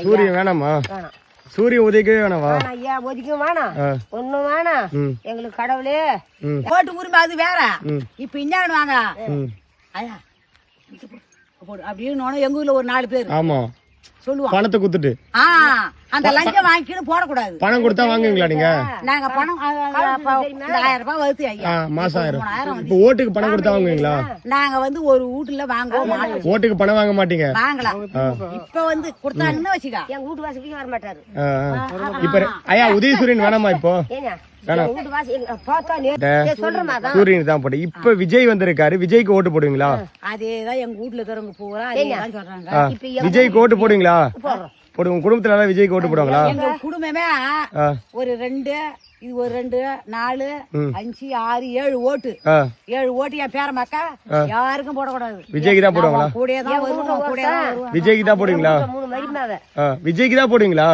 சூரியன் வேணாமா? சூரியன் உதவிக்கவே வேணாவா? ஐயா ஒதுக்கும் வேணாம், ஒண்ணும் வேணாம் எங்களுக்கு கடவுளே. ஓட்டு உரிமை அது வேற. இப்ப இன்னான்னு வாங்க ஐயா அப்படின்னு எங்க ஊர்ல ஒரு 4 பேர் ஆமா சொல்லுவாங்க பணத்தை குத்துட்டு அந்த லஞ்சம் வாங்கிக்கணும் போடக்கூடாது. பணம் கொடுத்தா வாங்குவீங்களா நீங்க? நாங்க பணம் 1000 ரூபாய் வருது ஐயா, மாசம் 1000. இப்ப ஓட்டுக்கு பணம் கொடுத்தா வாங்குவீங்களா? நாங்க ஒரு வீட்டுல வாங்குவோம் மாட்டோம். ஓட்டுக்கு பணம் வாங்க மாட்டீங்க? வாங்கலாம். இப்ப கொடுத்தாங்கன்னு வச்சுக்கா எங்க வீட்டு வாசலுக்கு வர மாட்டாரு. இப்ப ஐயா உதயசூரியன் வேணாமா? இப்போ சூரியன் தான் போட்டு. இப்ப விஜய் வந்திருக்காரு, விஜய்க்கு ஓட்டு போடுவீங்களா? அதேதான் எங்க வீட்டுல இருக்கிறவங்க பூரா சொல்றாங்க. விஜய்க்கு ஓட்டு போடுவீங்களா? போடுவோம். குடும்பத்துல விஜய்க்கு ஓட்டு போடுவாங்களா? எங்க குடும்பமே ஒரு 2 இது ஒரு 2 4 5 6 7 ஓட்டு 7 ஓட்டு என் பேர மக்கா யாருக்கும் போடக்கூடாது. விஜய்க்கு தான் போடுவாங்களா? கூடதான் வருவோம். விஜய்க்கு தான் போடுவீங்களா? விஜய்க்கு தான் போடுவீங்களா?